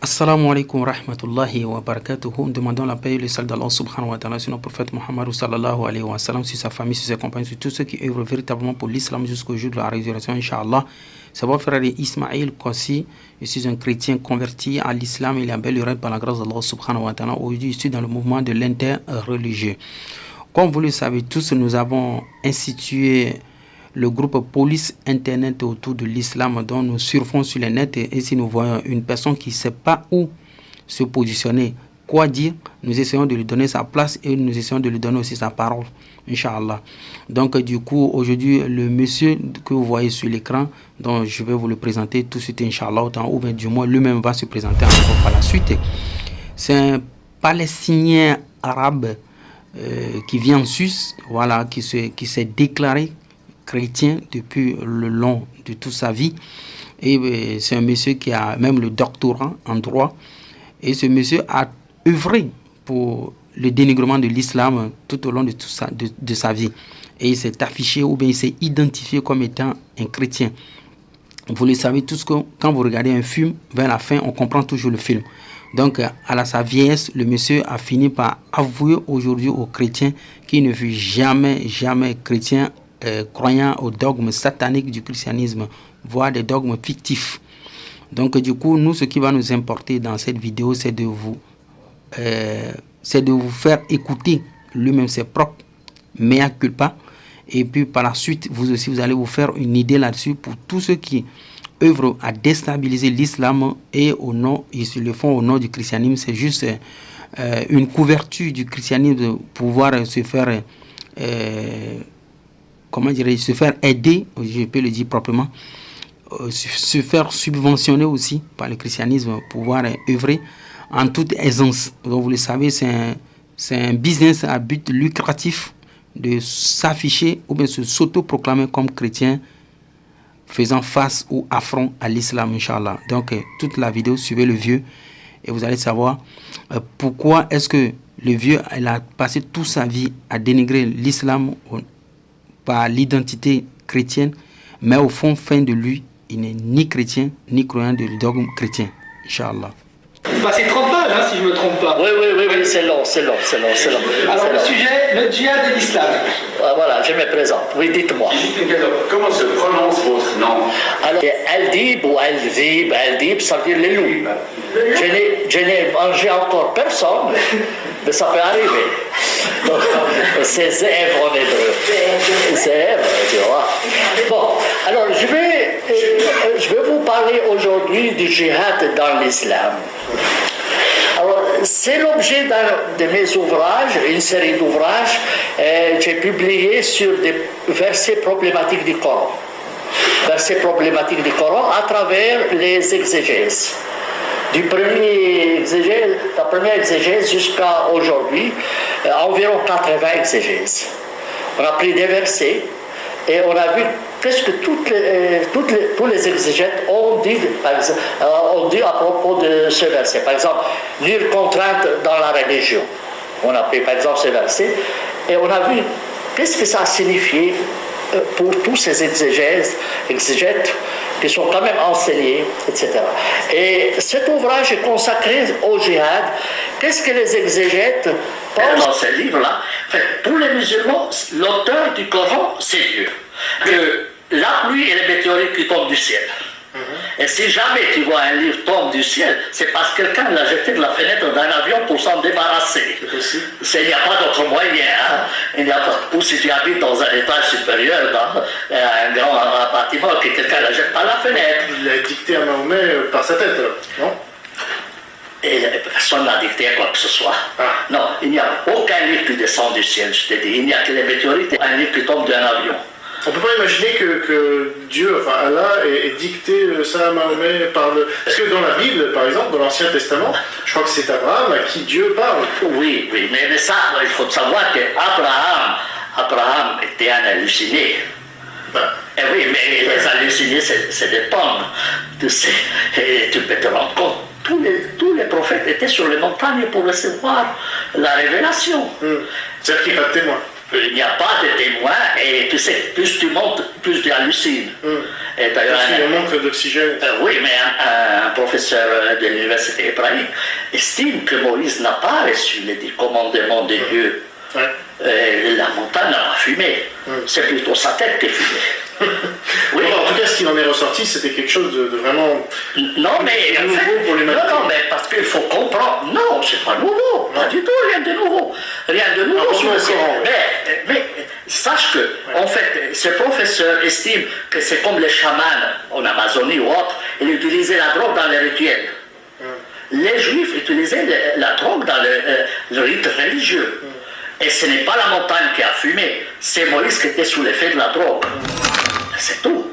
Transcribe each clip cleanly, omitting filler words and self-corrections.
Assalamu alaikum wa rahmatullahi wa barakatuhu. Nous demandons la paix et le salut d'Allah subhanahu wa ta'ala sur notre prophète Muhammad sallallahu alayhi wa sallam, sur sa famille, sur ses compagnons, sur tous ceux qui œuvrent véritablement pour l'islam jusqu'au jour de la résurrection, Inch'Allah. C'est votre frère Ismaël Kossi. Je suis un chrétien converti à l'islam et il est amélioré par la grâce d'Allah subhanahu wa ta'ala. Aujourd'hui, je suis dans le mouvement de l'interreligieux. Comme vous le savez tous, nous avons institué le groupe Police Internet autour de l'islam, dont nous surfons sur le net, et si nous voyons une personne qui ne sait pas où se positionner, quoi dire, nous essayons de lui donner sa place et nous essayons de lui donner aussi sa parole, Inch'Allah. Donc du coup, aujourd'hui, le monsieur que vous voyez sur l'écran, dont je vais vous le présenter tout de suite, Inch'Allah, ou bien du moins lui-même va se présenter encore par la suite. C'est un Palestinien arabe qui vit en Suisse, voilà, qui s'est déclaré chrétien depuis le long de toute sa vie, et c'est un monsieur qui a même le doctorat en droit, et ce monsieur a œuvré pour le dénigrement de l'islam tout au long de sa vie, et il s'est affiché ou bien il s'est identifié comme étant un chrétien. Vous le savez tous que quand vous regardez un film, vers la fin on comprend toujours le film. Donc à sa vieillesse, le monsieur a fini par avouer aujourd'hui aux chrétiens qu'il ne fut jamais chrétien, croyant aux dogmes sataniques du christianisme, voire des dogmes fictifs. Donc du coup, nous, ce qui va nous importer dans cette vidéo, c'est de vous faire écouter lui-même ses propres mea culpa, et puis par la suite, vous aussi, vous allez vous faire une idée là-dessus pour tous ceux qui œuvrent à déstabiliser l'islam, et ils se le font au nom du christianisme. C'est juste une couverture du christianisme de pouvoir se faire se faire aider, je peux le dire proprement, se faire subventionner aussi par le christianisme, pouvoir œuvrer en toute aisance. Donc vous le savez, c'est un business à but lucratif de s'afficher ou bien se s'auto-proclamer comme chrétien, faisant face ou affront à l'islam, Inch'Allah. Donc toute la vidéo, suivez le vieux et vous allez savoir pourquoi est-ce que le vieux il a passé toute sa vie à dénigrer l'islam par l'identité chrétienne, mais au fond, fin de lui, il n'est ni chrétien, ni croyant de dogme chrétien. Inch'Allah. Bah c'est 30 pages, hein, si je ne me trompe pas. Oui, c'est long. Alors le sujet, le djihad et l'islam. Ah, voilà, je me présente. Oui, dites-moi. Comment se prononce votre nom? Alors, Al-Dib ou Al-Dib, ça veut dire les loups. Je n'ai mangé encore personne, mais ça peut arriver. Donc, c'est Zèvre en hébreu. Zèvre, tu vois. Bon, alors je vais vous parler aujourd'hui du djihad dans l'islam. Alors, c'est l'objet d'un de mes ouvrages, une série d'ouvrages que j'ai publiés sur des versets problématiques du Coran. Versets problématiques du Coran à travers les exégèses. La première exégèse jusqu'à aujourd'hui, environ 80 exégèses. On a pris des versets et on a vu presque tous les exégètes ont dit à propos de ce verset. Par exemple, nulle contrainte dans la religion. On a pris par exemple ce verset et on a vu qu'est-ce que ça a signifié pour tous ces exégètes qui sont quand même enseignés, etc. Et cet ouvrage est consacré au djihad. Qu'est-ce que les exégètes pensent dans ce livre-là? En fait, pour les musulmans, l'auteur du Coran, c'est Dieu. Que la pluie et les météorites qui tombent du ciel. Et si jamais tu vois un livre tomber du ciel, c'est parce que quelqu'un l'a jeté de la fenêtre d'un avion pour s'en débarrasser. Il n'y a pas d'autre moyen. Hein? Il n'y a pas, ou si tu habites dans un étage supérieur, dans un grand bâtiment, que quelqu'un la jette par la fenêtre. Il l'a dicté à Mahomet par sa tête, non? Et personne n'a dicté quoi que ce soit. Non, il n'y a aucun livre qui descend du ciel, je te dis. Il n'y a que les météorites et un livre qui tombe d'un avion. On ne peut pas imaginer que Dieu, enfin Allah, ait dicté ça à Mahomet par le... Parce que dans la Bible, par exemple, dans l'Ancien Testament, je crois que c'est Abraham à qui Dieu parle. Oui, mais ça, il faut savoir qu'Abraham était un halluciné. Et oui, mais les hallucinés, c'est des pommes. Et tu peux te rendre compte, tous les prophètes étaient sur les montagnes pour recevoir la révélation. C'est-à-dire qu'il n'y a pas de témoin. Il n'y a pas de témoins et tu sais, plus tu montes, plus tu hallucines. Et d'ailleurs, Parce qu'il y a un manque d'oxygène. oui, mais un professeur de l'université hébraïque estime que Moïse n'a pas reçu les 10 commandements de Dieu. Ouais. La montagne n'a pas fumé. C'est plutôt sa tête qui fumait. Oui. Bon, en tout cas, ce qu'il en est ressorti, c'était quelque chose de vraiment Non, mais en nouveau fait, pour l'humanité. non, mais parce qu'il faut comprendre. Non, c'est pas nouveau, pas du tout, rien de nouveau. Rien de nouveau sous le ciel. Mais sache que, en fait, ce professeur estime que c'est comme les chamans en Amazonie ou autre, ils utilisaient la drogue dans les rituels. Les juifs utilisaient la drogue dans le rite religieux. Et ce n'est pas la montagne qui a fumé, c'est Moïse qui était sous l'effet de la drogue. C'est tout.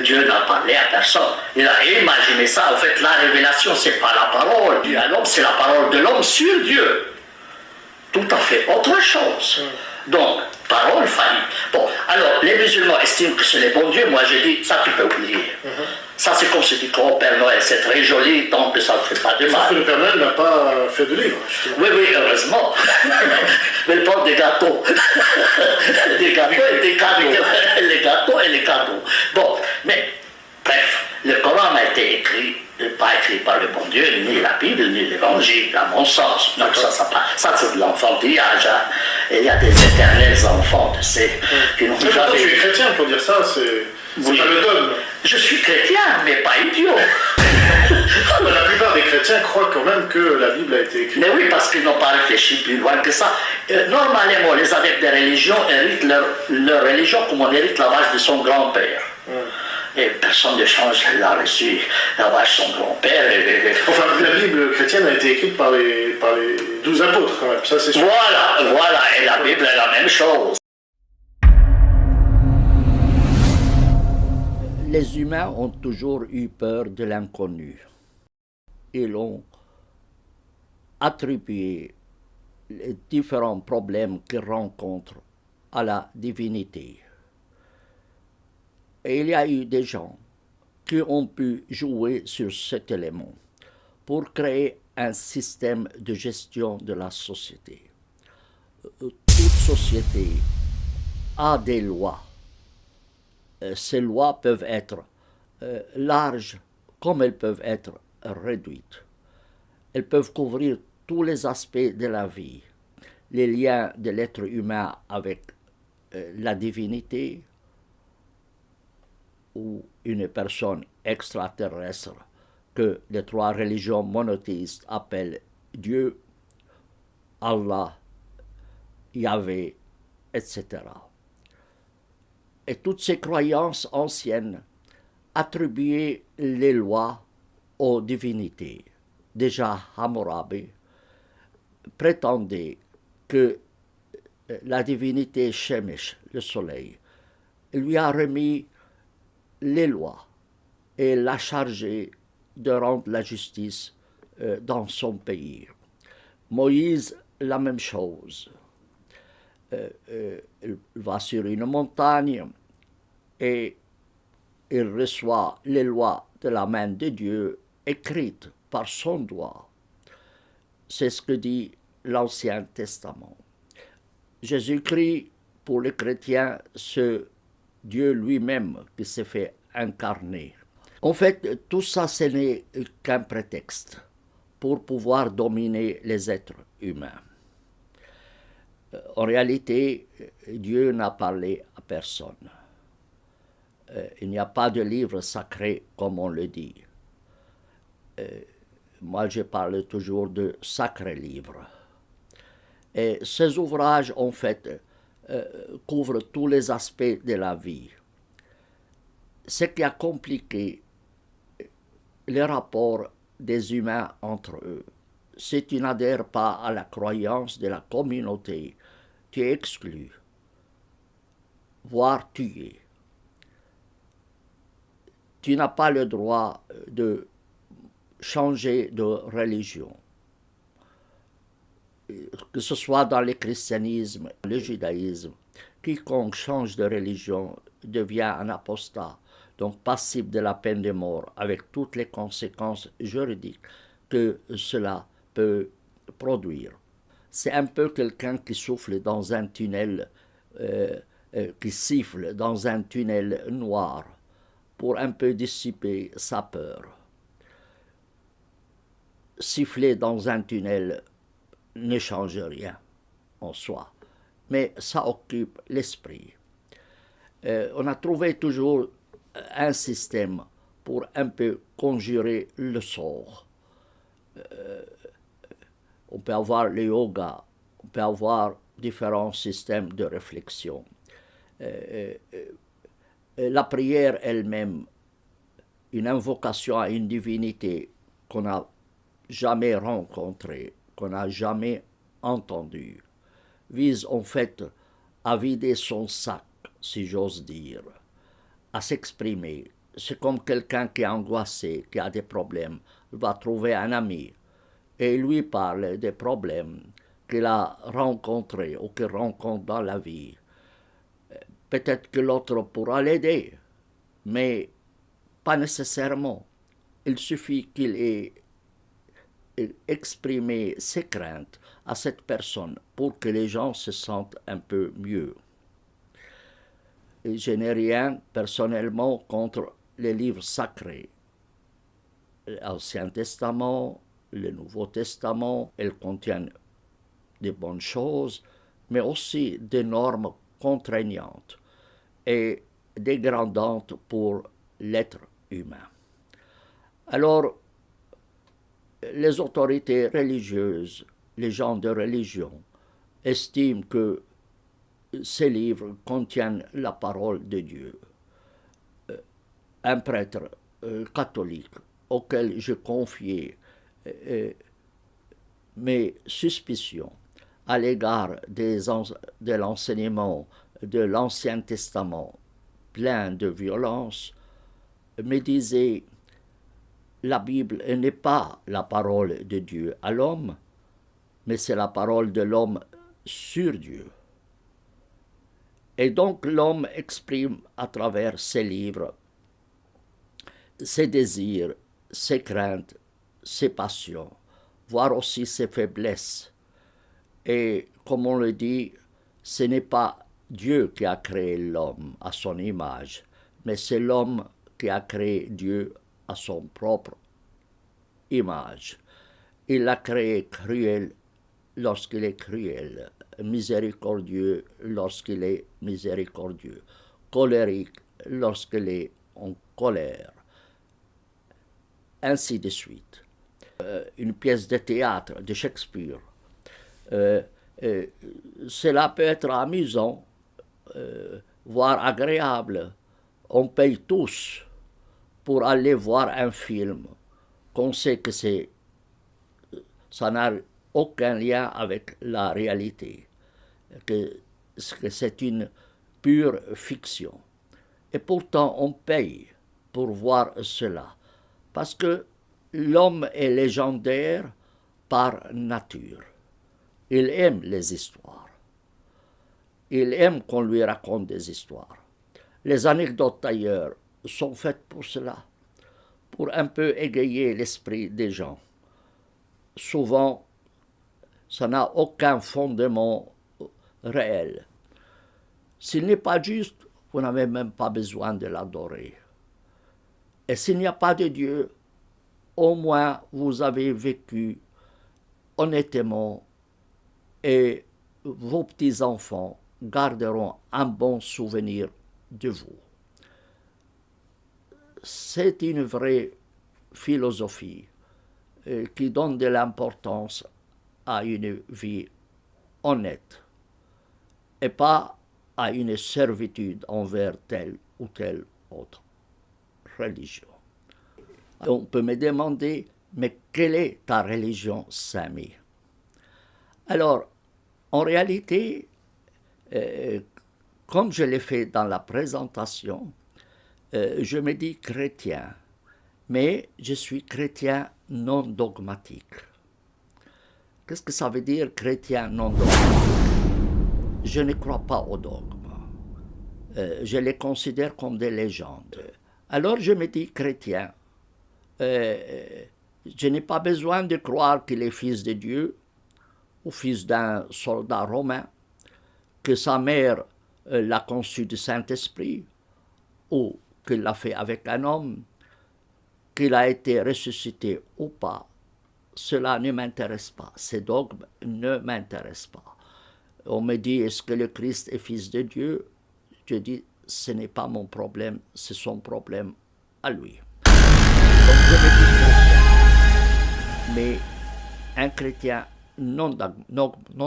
Dieu n'a parlé à personne. Il a imaginé ça. En fait, la révélation, c'est pas la parole à l'homme, c'est la parole de l'homme sur Dieu. Tout à fait autre chose. Donc, parole faillie. Bon, alors, les musulmans estiment que c'est le bon Dieu. Moi, je dis, ça, tu peux oublier. Ça, c'est comme si tu crois au Père Noël. C'est très joli, tant que ça ne fait pas de Sauf que mal. le Père Noël n'a pas fait de livre. Oui, oui, heureusement. Mais il parle des gâteaux. Des gâteaux et des cadeaux. Les gâteaux et les cadeaux. Bon, mais, bref, le Coran a été écrit, pas écrit par le bon Dieu, ni la Bible, ni l'Évangile, à mon sens. Donc ça c'est de l'enfantillage. Hein. Et il y a des éternels enfants, tu sais, qui n'ont Mais pourtant, tu es jamais... chrétien pour dire ça, c'est Oui. pas le dogme. Je suis chrétien, mais pas idiot. La plupart des chrétiens croient quand même que la Bible a été écrite. Mais oui, parce qu'ils n'ont pas réfléchi plus loin que ça. Normalement, les adeptes des religions héritent leur religion comme on hérite la vache de son grand-père. Et personne ne change, il a reçu la vache de son grand-père. Enfin, la Bible chrétienne a été écrite par les 12 apôtres quand même, ça c'est sûr. Voilà, et la Bible est la même chose. Les humains ont toujours eu peur de l'inconnu. Ils ont attribué les différents problèmes qu'ils rencontrent à la divinité. Et il y a eu des gens qui ont pu jouer sur cet élément pour créer un système de gestion de la société. Toute société a des lois. Ces lois peuvent être larges comme elles peuvent être réduites. Elles peuvent couvrir tous les aspects de la vie, les liens de l'être humain avec la divinité ou une personne extraterrestre que les 3 religions monothéistes appellent Dieu, Allah, Yahvé, etc. Et toutes ces croyances anciennes attribuaient les lois aux divinités. Déjà Hammurabi prétendait que la divinité Shemesh, le soleil, lui a remis les lois et l'a chargé de rendre la justice dans son pays. Moïse, la même chose. Il va sur une montagne et il reçoit les lois de la main de Dieu écrites par son doigt. C'est ce que dit l'Ancien Testament. Jésus-Christ, pour les chrétiens, c'est Dieu lui-même qui s'est fait incarner. En fait, tout ça, ce n'est qu'un prétexte pour pouvoir dominer les êtres humains. En réalité, Dieu n'a parlé à personne. Il n'y a pas de livre sacré comme on le dit. Moi, je parle toujours de sacrés livres. Et ces ouvrages, en fait, couvrent tous les aspects de la vie. Ce qui a compliqué les rapports des humains entre eux, si tu n'adhères pas à la croyance de la communauté, tu es exclu, voire tué. Tu n'as pas le droit de changer de religion. Que ce soit dans le christianisme, le judaïsme, quiconque change de religion devient un apostat, donc passible de la peine de mort, avec toutes les conséquences juridiques que cela peut produire. C'est un peu quelqu'un qui souffle dans un tunnel qui siffle dans un tunnel noir pour un peu dissiper sa peur. Siffler dans un tunnel ne change rien en soi, mais ça occupe l'esprit. On a trouvé toujours un système pour un peu conjurer le sort. On peut avoir le yoga, on peut avoir différents systèmes de réflexion. La prière elle-même, une invocation à une divinité qu'on n'a jamais rencontrée, qu'on n'a jamais entendue, vise en fait à vider son sac, si j'ose dire, à s'exprimer. C'est comme quelqu'un qui est angoissé, qui a des problèmes, il va trouver un ami et il lui parle des problèmes qu'il a rencontrés ou qu'il rencontre dans la vie. Peut-être que l'autre pourra l'aider, mais pas nécessairement. Il suffit qu'il ait exprimé ses craintes à cette personne pour que les gens se sentent un peu mieux. Et je n'ai rien personnellement contre les livres sacrés. L'Ancien Testament, le Nouveau Testament, elles contiennent des bonnes choses, mais aussi des normes contraignantes et dégradantes pour l'être humain. Alors, les autorités religieuses, les gens de religion, estiment que ces livres contiennent la parole de Dieu. Un prêtre catholique auquel je confiais mes suspicions à l'égard de l'enseignement de l'Ancien Testament plein de violence, me disait: la Bible n'est pas la parole de Dieu à l'homme, mais c'est la parole de l'homme sur Dieu. Et donc l'homme exprime à travers ses livres ses désirs, ses craintes, ses passions, voire aussi ses faiblesses. Et comme on le dit, ce n'est pas Dieu qui a créé l'homme à son image, mais c'est l'homme qui a créé Dieu à son propre image. Il l'a créé cruel lorsqu'il est cruel, miséricordieux lorsqu'il est miséricordieux, colérique lorsqu'il est en colère, ainsi de suite. Une pièce de théâtre de Shakespeare, cela peut être amusant, voire agréable. On paye tous pour aller voir un film qu'on sait que ça n'a aucun lien avec la réalité, que c'est une pure fiction. Et pourtant, on paye pour voir cela, parce que l'homme est légendaire par nature. Il aime les histoires. Il aime qu'on lui raconte des histoires. Les anecdotes, d'ailleurs, sont faites pour cela, pour un peu égayer l'esprit des gens. Souvent, ça n'a aucun fondement réel. S'il n'est pas juste, vous n'avez même pas besoin de l'adorer. Et s'il n'y a pas de Dieu, au moins vous avez vécu honnêtement et vos petits-enfants garderont un bon souvenir de vous. C'est une vraie philosophie qui donne de l'importance à une vie honnête et pas à une servitude envers telle ou telle autre religion. On peut me demander, mais quelle est ta religion, Sami? Alors, en réalité, comme je l'ai fait dans la présentation, je me dis chrétien, mais je suis chrétien non dogmatique. Qu'est-ce que ça veut dire, chrétien non dogmatique? Je ne crois pas aux dogmes. Je les considère comme des légendes. Alors je me dis chrétien. Je n'ai pas besoin de croire qu'il est fils de Dieu ou fils d'un soldat romain, que sa mère l'a conçu du Saint-Esprit, ou qu'il l'a fait avec un homme, qu'il a été ressuscité ou pas, cela ne m'intéresse pas. Ces dogmes ne m'intéressent pas. On me dit, est-ce que le Christ est fils de Dieu? Je dis, ce n'est pas mon problème, c'est son problème à lui. Donc je me dis chrétien, mais un chrétien non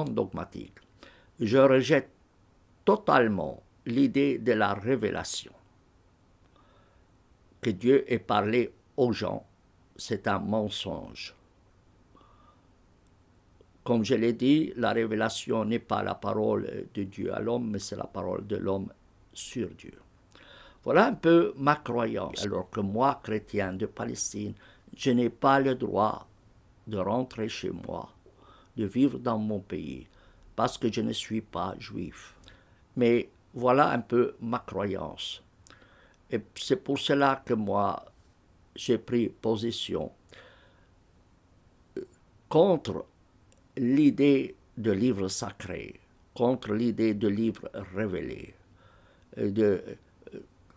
dogmatique. Je rejette totalement l'idée de la révélation. Que Dieu ait parlé aux gens, c'est un mensonge. Comme je l'ai dit, la révélation n'est pas la parole de Dieu à l'homme, mais c'est la parole de l'homme sur Dieu. Voilà un peu ma croyance. Alors que moi, chrétien de Palestine, je n'ai pas le droit de rentrer chez moi, de vivre dans mon pays, parce que je ne suis pas juif. Mais voilà un peu ma croyance. Et c'est pour cela que moi, j'ai pris position contre l'idée de livre sacré, contre l'idée de livre révélé,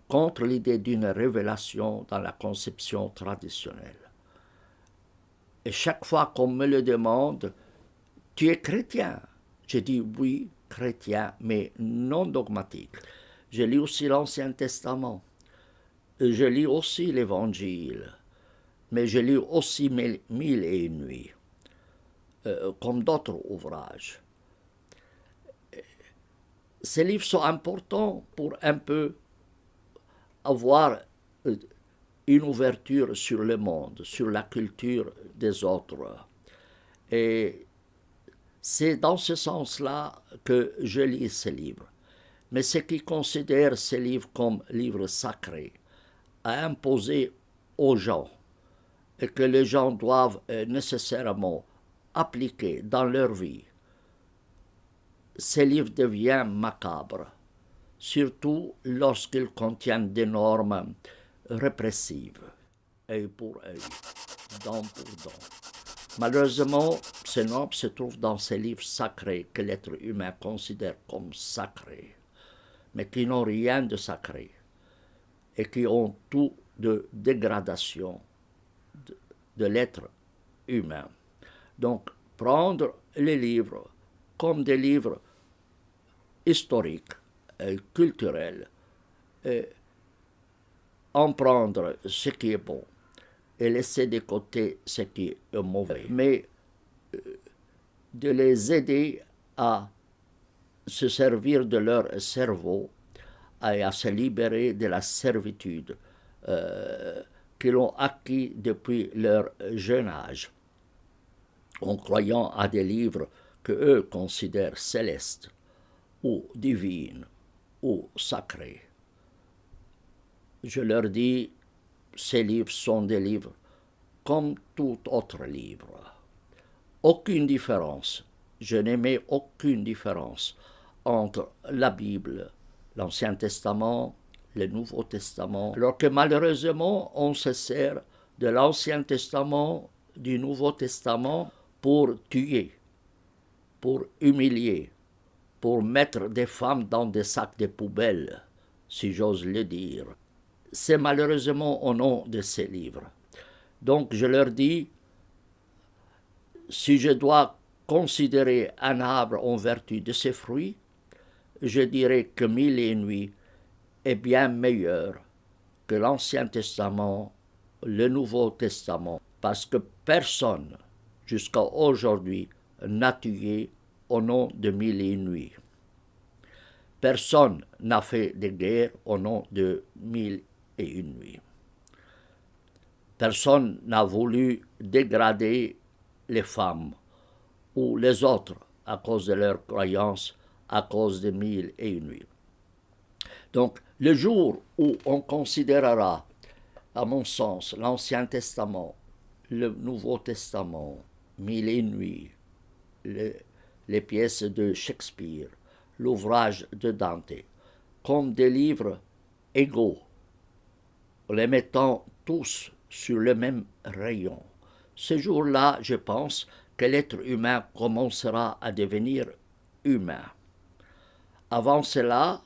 contre l'idée d'une révélation dans la conception traditionnelle. Et chaque fois qu'on me le demande, tu es chrétien? Je dis oui, chrétien, mais non dogmatique. Je lis aussi l'Ancien Testament. Je lis aussi l'Évangile, mais je lis aussi Mille et une nuits, comme d'autres ouvrages. Ces livres sont importants pour un peu avoir une ouverture sur le monde, sur la culture des autres. Et c'est dans ce sens-là que je lis ces livres. Mais ceux qui considèrent ces livres comme livres sacrés, à imposer aux gens, et que les gens doivent nécessairement appliquer dans leur vie, ces livres deviennent macabres, surtout lorsqu'ils contiennent des normes répressives, œil pour œil, dent pour dent. Malheureusement, ces normes se trouvent dans ces livres sacrés que l'être humain considère comme sacrés, mais qui n'ont rien de sacré et qui ont tout de dégradation de l'être humain. Donc, prendre les livres comme des livres historiques, culturels, et en prendre ce qui est bon et laisser de côté ce qui est mauvais, mais de les aider à se servir de leur cerveau et à se libérer de la servitude qu'ils ont acquis depuis leur jeune âge, en croyant à des livres que eux considèrent célestes ou divines ou sacrés. Je leur dis, ces livres sont des livres comme tout autre livre. Aucune différence, je n'aimais aucune différence entre la Bible, l'Ancien Testament, le Nouveau Testament, alors que malheureusement on se sert de l'Ancien Testament, du Nouveau Testament pour tuer, pour humilier, pour mettre des femmes dans des sacs de poubelle, si j'ose le dire. C'est malheureusement au nom de ces livres. Donc je leur dis, si je dois considérer un arbre en vertu de ses fruits, je dirais que Mille et une nuits est bien meilleur que l'Ancien Testament, le Nouveau Testament, parce que personne, jusqu'à aujourd'hui, n'a tué au nom de Mille et une nuits. Personne n'a fait de guerre au nom de Mille et une nuits. Personne n'a voulu dégrader les femmes ou les autres à cause de leurs croyances, à cause de Mille et une nuits. Donc, le jour où on considérera, à mon sens, l'Ancien Testament, le Nouveau Testament, Mille et une nuits, les pièces de Shakespeare, l'ouvrage de Dante, comme des livres égaux, les mettant tous sur le même rayon. Ce jour-là, je pense que l'être humain commencera à devenir humain. Avant cela,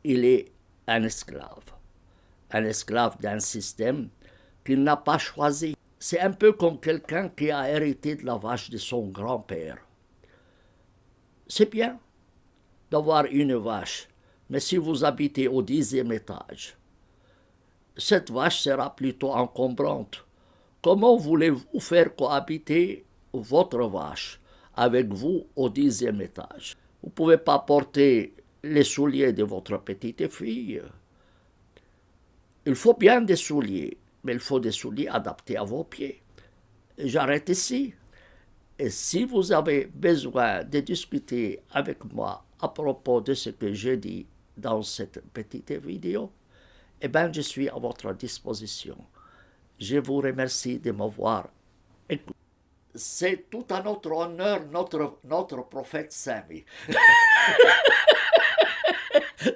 il est un esclave d'un système qu'il n'a pas choisi. C'est un peu comme quelqu'un qui a hérité de la vache de son grand-père. C'est bien d'avoir une vache, mais si vous habitez au 10e étage, cette vache sera plutôt encombrante. Comment voulez-vous faire cohabiter votre vache avec vous au 10e étage? Vous ne pouvez pas porter les souliers de votre petite fille. Il faut bien des souliers, mais il faut des souliers adaptés à vos pieds. J'arrête ici. Et si vous avez besoin de discuter avec moi à propos de ce que j'ai dit dans cette petite vidéo, eh bien, je suis à votre disposition. Je vous remercie de m'avoir écouté. C'est tout à notre honneur, notre prophète Sami.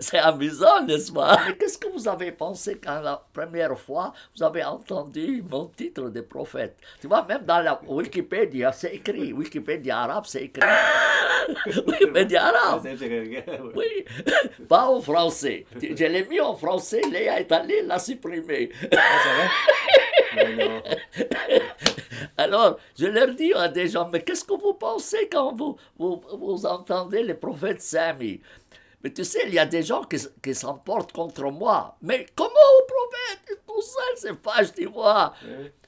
C'est amusant, n'est-ce pas? Mais qu'est-ce que vous avez pensé quand la première fois vous avez entendu mon titre de prophète? Tu vois, même dans la Wikipédia, c'est écrit. Wikipédia arabe, c'est écrit. Wikipédia arabe. Oui, pas en français. Je l'ai mis en français, Léa est allée la supprimer. Alors, je leur dis à des gens, mais qu'est-ce que vous pensez quand vous entendez le prophète Sami? Mais tu sais, il y a des gens qui s'emportent contre moi. Mais comment au prophète? Tout ça, c'est fâche, tu vois.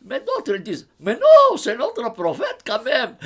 Mais d'autres disent, mais non, c'est notre prophète quand même.